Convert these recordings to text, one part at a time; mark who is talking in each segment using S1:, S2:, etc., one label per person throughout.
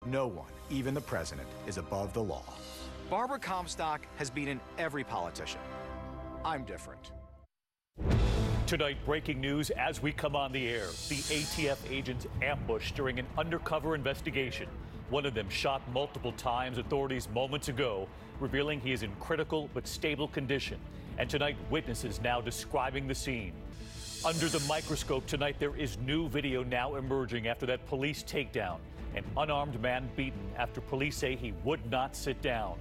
S1: No one, even the president, is above the law. Barbara Comstock has been in every politician. I'm different.
S2: Tonight, breaking news as we come on the air. The ATF agents ambushed during an undercover investigation. One of them shot multiple times, authorities moments ago, revealing he is in critical but stable condition. And tonight, witnesses now describing the scene. Under the microscope tonight, there is new video now emerging after that police takedown. An unarmed man beaten after police say he would not sit down.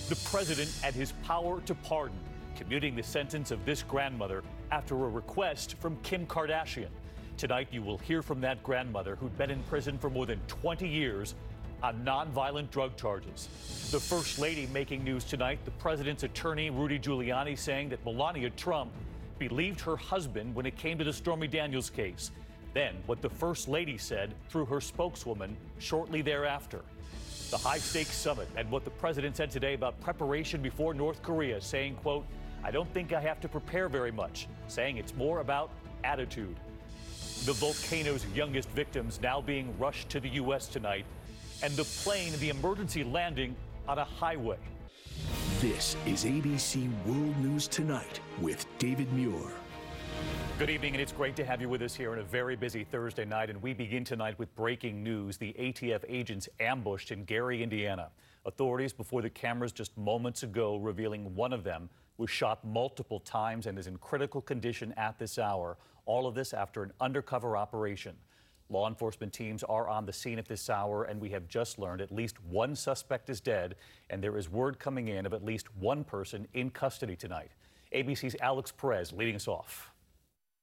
S2: The president at his power to pardon, commuting the sentence of this grandmother after a request from Kim Kardashian. Tonight, you will hear from that grandmother who'd been in prison for more than 20 years on nonviolent drug charges. The First Lady making news tonight, the president's attorney, Rudy Giuliani, saying that Melania Trump believed her husband when it came to the Stormy Daniels case. Then, what the First Lady said through her spokeswoman shortly thereafter. The high-stakes summit and what the president said today about preparation before North Korea, saying, quote, "I don't think I have to prepare very much," saying it's more about attitude. The volcano's youngest victims now being rushed to the U.S. tonight, and the plane, the emergency landing on a highway.
S3: This is ABC World News Tonight with David Muir.
S2: Good evening, and it's great to have you with us here on a very busy Thursday night. And we begin tonight with breaking news. The ATF agents ambushed in Gary, Indiana. Authorities before the cameras just moments ago revealing one of them was shot multiple times and is in critical condition at this hour. All of this after an undercover operation. Law enforcement teams are on the scene at this hour, and we have just learned at least one suspect is dead, and there is word coming in of at least one person in custody tonight. ABC's Alex Perez leading us off.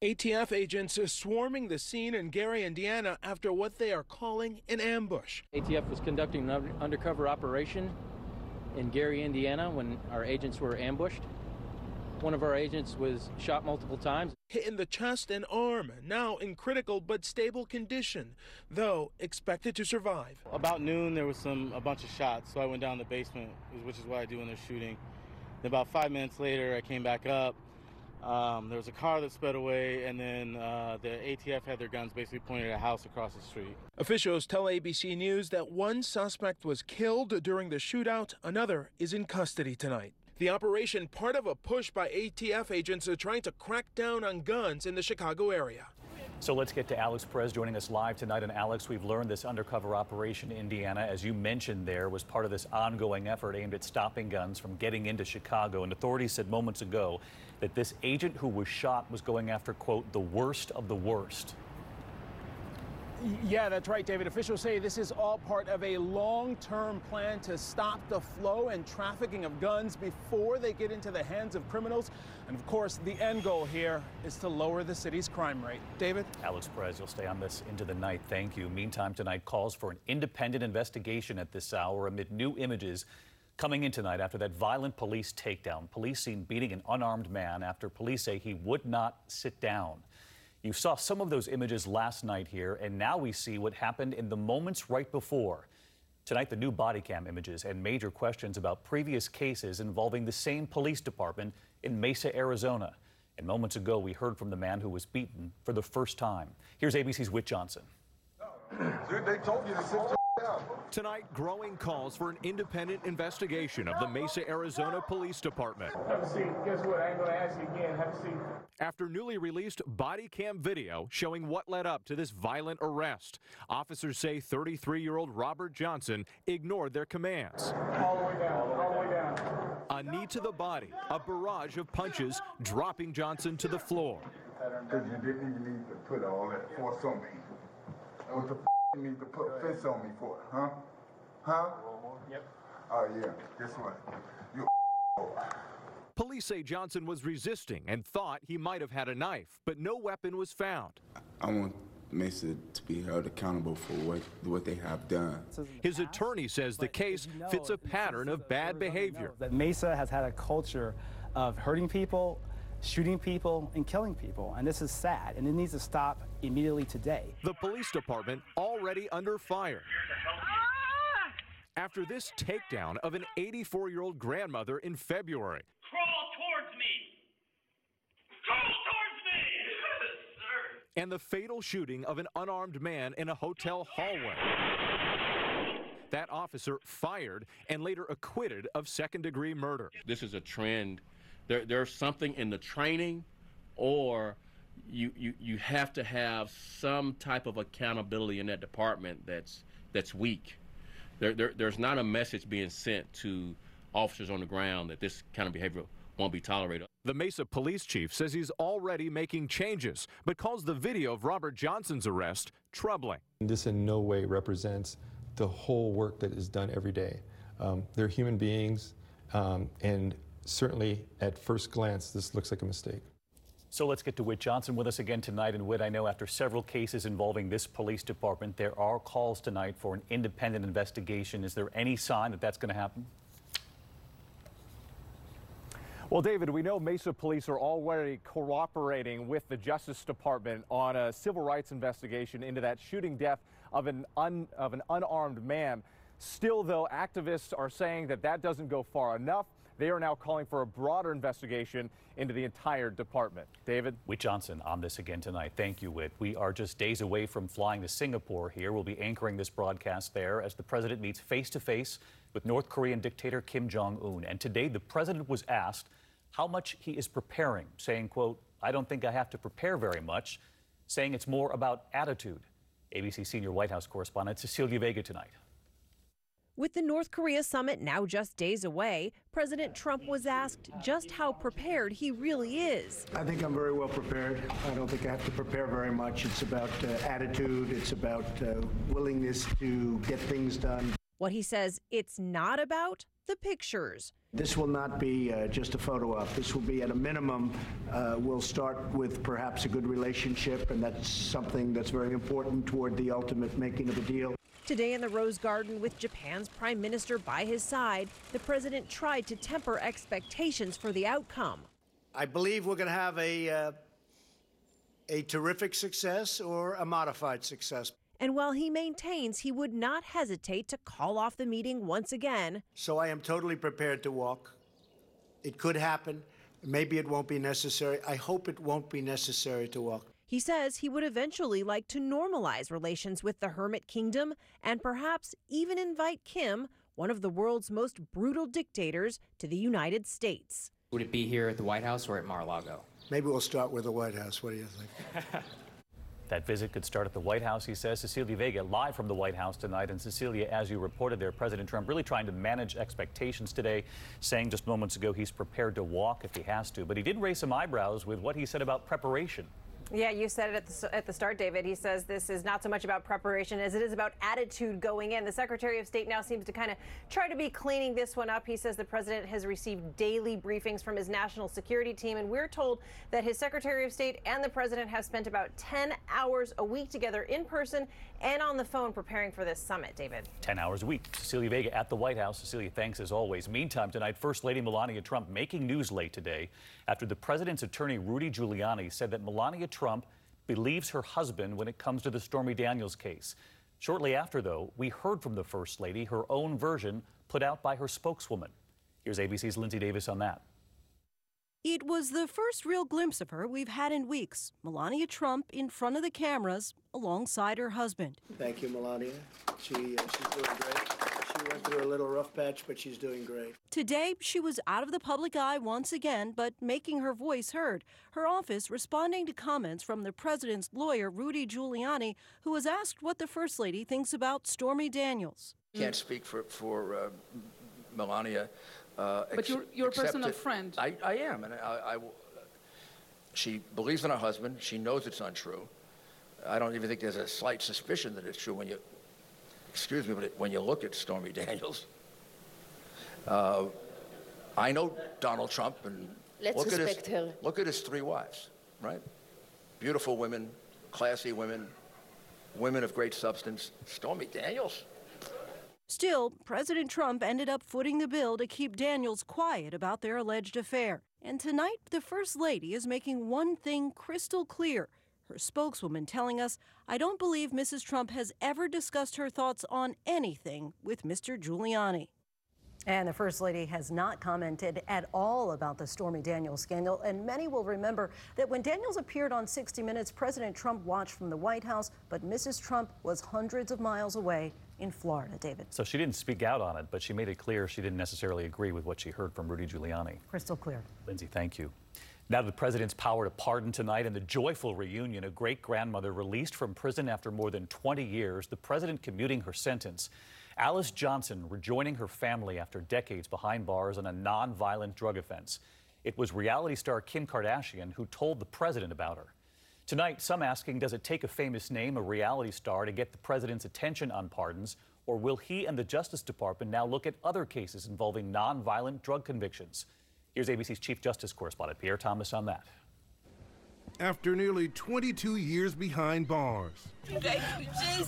S4: ATF agents are swarming the scene in Gary, Indiana after what they are calling an ambush.
S5: ATF was conducting an undercover operation in Gary, Indiana when our agents were ambushed. One of our agents was shot multiple times.
S4: Hit in the chest and arm, now in critical but stable condition, though expected to survive.
S6: About noon, there was a bunch of shots, so I went down the basement, which is what I do when they're shooting. Then about 5 minutes later, I came back up. There was a car that sped away, and then the ATF had their guns basically pointed at a house across the street.
S4: Officials tell ABC News that one suspect was killed during the shootout. Another is in custody tonight. The operation part of a push by ATF agents trying to crack down on guns in the Chicago area.
S2: So let's get to Alex Perez joining us live tonight. And Alex, we've learned this undercover operation in Indiana, as you mentioned there, was part of this ongoing effort aimed at stopping guns from getting into Chicago. And authorities said moments ago that this agent who was shot was going after, quote, the worst of the worst.
S7: Yeah, that's right, David. Officials say this is all part of a long-term plan to stop the flow and trafficking of guns before they get into the hands of criminals. And of course, the end goal here is to lower the city's crime rate. David?
S2: Alex Perez, you'll stay on this into the night. Thank you. Meantime, tonight calls for an independent investigation at this hour amid new images coming in tonight after that violent police takedown. Police seen beating an unarmed man after police say he would not sit down. You saw some of those images last night here, and now we see what happened in the moments right before. Tonight, the new body cam images and major questions about previous cases involving the same police department in Mesa, Arizona. And moments ago, we heard from the man who was beaten for the first time. Here's ABC's Whit Johnson.
S8: Dude, they told you to sit your down.
S9: Tonight, growing calls for an independent investigation of the Mesa, Arizona Police Department.
S10: Have a seat. Guess what? I ain't going to ask you again. Have a seat.
S9: After newly released body cam video showing what led up to this violent arrest, officers say 33-year-old Robert Johnson ignored their commands.
S10: All the way down. All the way down.
S9: A knee to the body, a barrage of punches, dropping Johnson to the floor.
S8: Because you didn't even need to put all that force on me. What the you need to put fist on me for, huh? Huh?
S10: Yep.
S8: Oh, yeah. Guess what? You
S9: Police say Johnson was resisting and thought he might have had a knife, but no weapon was found.
S11: I want Mesa to be held accountable for what they have done.
S9: His attorney says the case fits a pattern of bad behavior.
S12: That Mesa has had a culture of hurting people, shooting people, and killing people, and this is sad, and it needs to stop immediately today.
S9: The police department already under fire after this takedown of an 84-year-old grandmother in February.
S13: Crawl towards me! Crawl towards me!
S9: And the fatal shooting of an unarmed man in a hotel hallway. that officer fired and later acquitted of second-degree murder.
S14: This is a trend. There's something in the training, or you have to have some type of accountability in that department that's weak. There's not a message being sent to officers on the ground that this kind of behavior won't be tolerated.
S9: The Mesa police chief says he's already making changes, but calls the video of Robert Johnson's arrest troubling.
S15: This in no way represents the whole work that is done every day. They're human beings, and certainly at first glance, this looks like a mistake.
S2: So let's get to Whit Johnson with us again tonight. And Whit, I know after several cases involving this police department, there are calls tonight for an independent investigation. Is there any sign that that's going to happen?
S16: Well, David, we know Mesa police are already cooperating with the Justice Department on a civil rights investigation into that shooting death of an unarmed man. Still, though, activists are saying that doesn't go far enough. They are now calling for a broader investigation into the entire department. David?
S2: Whit Johnson on this again tonight. Thank you, Whit. We are just days away from flying to Singapore here. We'll be anchoring this broadcast there as the president meets face-to-face with North Korean dictator Kim Jong-un. And today, the president was asked how much he is preparing, saying, quote, "I don't think I have to prepare very much," saying it's more about attitude. ABC senior White House correspondent Cecilia Vega tonight.
S17: With the North Korea summit now just days away, President Trump was asked just how prepared he really is.
S18: I think I'm very well prepared. I don't think I have to prepare very much. It's about attitude. It's about willingness to get things done.
S17: What he says it's not about, the pictures.
S18: This will not be just a photo op. This will be, at a minimum, we'll start with perhaps a good relationship, and that's something that's very important toward the ultimate making of a deal.
S17: Today in the Rose Garden with Japan's prime minister by his side, the president tried to temper expectations for the outcome.
S18: I believe we're going to have a terrific success or a modified success.
S17: And while he maintains he would not hesitate to call off the meeting once again.
S18: So I am totally prepared to walk. It could happen. Maybe it won't be necessary. I hope it won't be necessary to walk.
S17: He says he would eventually like to normalize relations with the Hermit Kingdom and perhaps even invite Kim, one of the world's most brutal dictators, to the United States.
S19: Would it be here at the White House or at Mar-a-Lago?
S18: Maybe we'll start with the White House. What do you think?
S2: That visit could start at the White House, he says. Cecilia Vega live from the White House tonight. And Cecilia, as you reported there, President Trump really trying to manage expectations today, saying just moments ago he's prepared to walk if he has to. But he did raise some eyebrows with what he said about preparation.
S20: Yeah, you said it at the start, David. He says this is not so much about preparation as it is about attitude going in. The Secretary of State now seems to kind of try to be cleaning this one up. He says the president has received daily briefings from his national security team, and we're told that his Secretary of State and the president have spent about 10 hours a week together in person and on the phone preparing for this summit, David.
S2: 10 hours a week. Cecilia Vega at the White House. Cecilia, thanks as always. Meantime, tonight, First Lady Melania Trump making news late today after the president's attorney, Rudy Giuliani, said that Melania Trump believes her husband when it comes to the Stormy Daniels case. Shortly after, though, we heard from the First Lady, her own version put out by her spokeswoman. Here's ABC's Lindsay Davis on that.
S21: It was the first real glimpse of her we've had in weeks. Melania Trump in front of the cameras alongside her husband.
S18: Thank you, Melania. She's doing great. She went through a little rough patch, but she's doing great.
S21: Today, she was out of the public eye once again, but making her voice heard. Her office responding to comments from the president's lawyer, Rudy Giuliani, who was asked what the First Lady thinks about Stormy Daniels.
S22: Can't speak for Melania.
S23: But you're a personal friend.
S22: I am, and she believes in her husband. She knows it's untrue. I don't even think there's a slight suspicion that it's true when you, excuse me, but when you look at Stormy Daniels. I know Donald Trump, and look at his three wives, right? Beautiful women, classy women, women of great substance. Stormy Daniels.
S21: Still, President Trump ended up footing the bill to keep Daniels quiet about their alleged affair. And tonight, the First Lady is making one thing crystal clear. Her spokeswoman telling us, "I don't believe Mrs. Trump has ever discussed her thoughts on anything with Mr. Giuliani."
S24: And the First Lady has not commented at all about the Stormy Daniels scandal. And many will remember that when Daniels appeared on 60 Minutes, President Trump watched from the White House, but Mrs. Trump was hundreds of miles away
S21: in Florida. David.
S2: So she didn't speak out on it, but she made it clear she didn't necessarily agree with what she heard from Rudy Giuliani.
S21: Crystal clear.
S2: Lindsay, thank you. Now the president's power to pardon tonight and the joyful reunion, a great-grandmother released from prison after more than 20 years, the president commuting her sentence. Alice Johnson rejoining her family after decades behind bars on a non-violent drug offense. It was reality star Kim Kardashian who told the president about her. Tonight, some asking, does it take a famous name, a reality star, to get the president's attention on pardons, or will he and the Justice Department now look at other cases involving non-violent drug convictions? Here's ABC's Chief Justice correspondent Pierre Thomas on that.
S1: After nearly 22 years behind bars.
S3: Thank you, Jesus!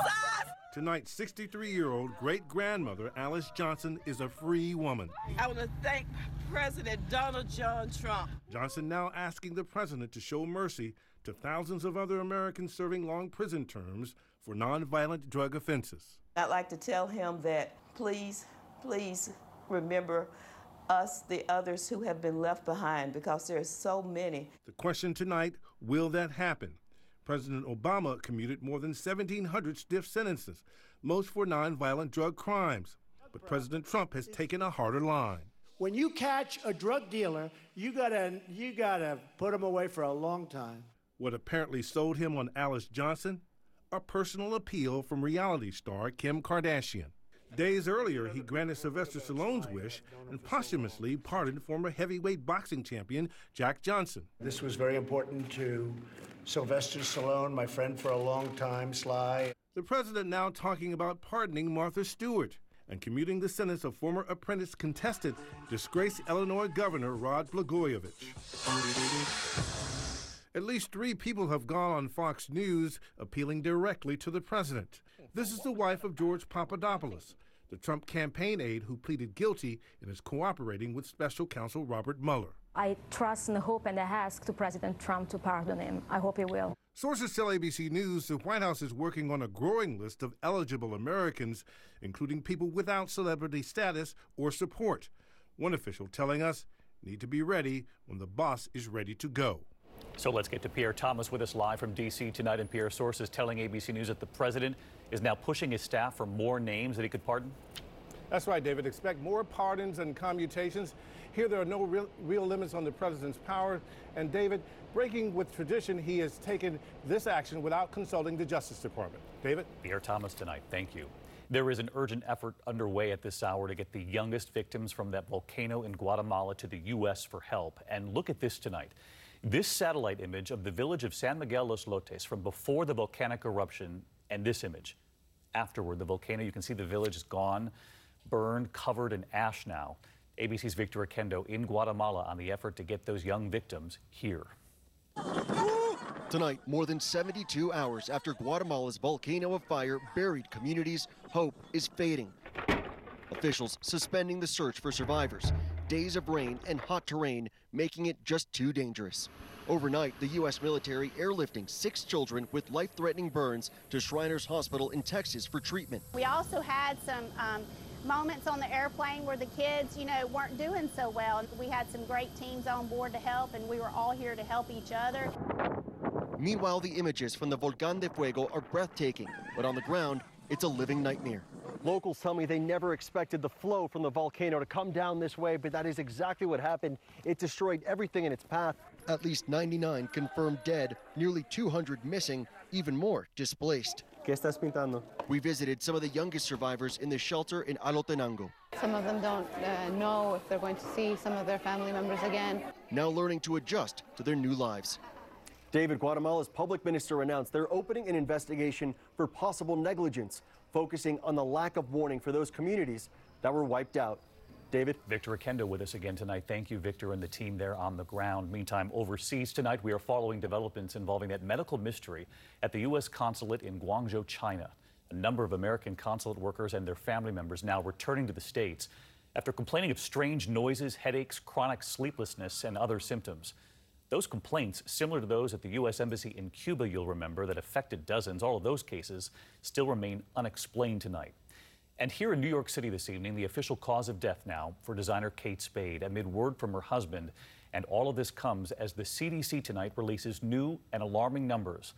S1: Tonight, 63-year-old great-grandmother Alice Johnson is a free woman.
S3: I want to thank President Donald John Trump.
S1: Johnson now asking the president to show mercy to thousands of other Americans serving long prison terms for nonviolent drug offenses.
S3: I'd like to tell him that please remember us, the others who have been left behind, because there are so many.
S1: The question tonight, will that happen? President Obama commuted more than 1,700 stiff sentences, most for nonviolent drug crimes. But President Trump has taken a harder line.
S5: When you catch a drug dealer, you gotta put him away for a long time.
S1: What apparently sold him on Alice Johnson? A personal appeal from reality star Kim Kardashian. Days earlier, he granted Sylvester Stallone's wish and posthumously pardoned former heavyweight boxing champion Jack Johnson.
S18: This was very important to Sylvester Stallone, my friend for a long time, Sly.
S1: The president now talking about pardoning Martha Stewart and commuting the sentence of former Apprentice contestant, disgraced Illinois Governor Rod Blagojevich. At least 3 people have gone on Fox News appealing directly to the president. This is the wife of George Papadopoulos, the Trump campaign aide who pleaded guilty and is cooperating with special counsel Robert Mueller.
S6: I trust and hope and I ask to President Trump to pardon him. I hope he will.
S1: Sources tell ABC News the White House is working on a growing list of eligible Americans, including people without celebrity status or support. One official telling us, need to be ready when the boss is ready to go.
S2: So let's get to Pierre Thomas with us live from D.C. tonight. And Pierre, sources telling ABC News that the president is now pushing his staff for more names that he could pardon?
S7: That's right, David. Expect more pardons and commutations. Here, there are no real limits on the president's power. And David, breaking with tradition, he has taken this action without consulting the Justice Department. David?
S2: Pierre Thomas tonight. Thank you. There is an urgent effort underway at this hour to get the youngest victims from that volcano in Guatemala to the U.S. for help. And look at this tonight. This satellite image of the village of San Miguel Los Lotes from before the volcanic eruption, and this image afterward. The volcano, you can see the village is gone, burned, covered in ash now. ABC's Victor Oquendo in Guatemala on the effort to get those young victims here.
S25: Tonight, more than 72 hours after Guatemala's volcano of fire buried communities, hope is fading. Officials suspending the search for survivors. Days of rain and hot terrain making it just too dangerous. Overnight, the U.S. military airlifting 6 children with life-threatening burns to Shriners Hospital in Texas for treatment.
S26: We also had some moments on the airplane where the kids, weren't doing so well. We had some great teams on board to help, and we were all here to help each other.
S25: Meanwhile, the images from the Volcán de Fuego are breathtaking, but on the ground, it's a living nightmare.
S27: Locals tell me they never expected the flow from the volcano to come down this way, but that is exactly what happened. It destroyed everything in its path.
S25: At least 99 confirmed dead, nearly 200 missing, even more displaced.
S27: ¿Qué estás pintando?
S25: We visited some of the youngest survivors in the shelter in Alotenango.
S28: Some of them don't know if they're going to see some of their family members again.
S25: Now learning to adjust to their new lives.
S27: David, Guatemala's public minister announced they're opening an investigation for possible negligence, focusing on the lack of warning for those communities that were wiped out. David?
S2: Victor Oquendo with us again tonight. Thank you, Victor, and the team there on the ground. Meantime, overseas tonight, we are following developments involving that medical mystery at the U.S. consulate in Guangzhou, China. A number of American consulate workers and their family members now returning to the States after complaining of strange noises, headaches, chronic sleeplessness, and other symptoms. Those complaints, similar to those at the U.S. Embassy in Cuba, you'll remember, that affected dozens, all of those cases still remain unexplained tonight. And here in New York City this evening, the official cause of death now for designer Kate Spade, amid word from her husband. And all of this comes as the CDC tonight releases new and alarming numbers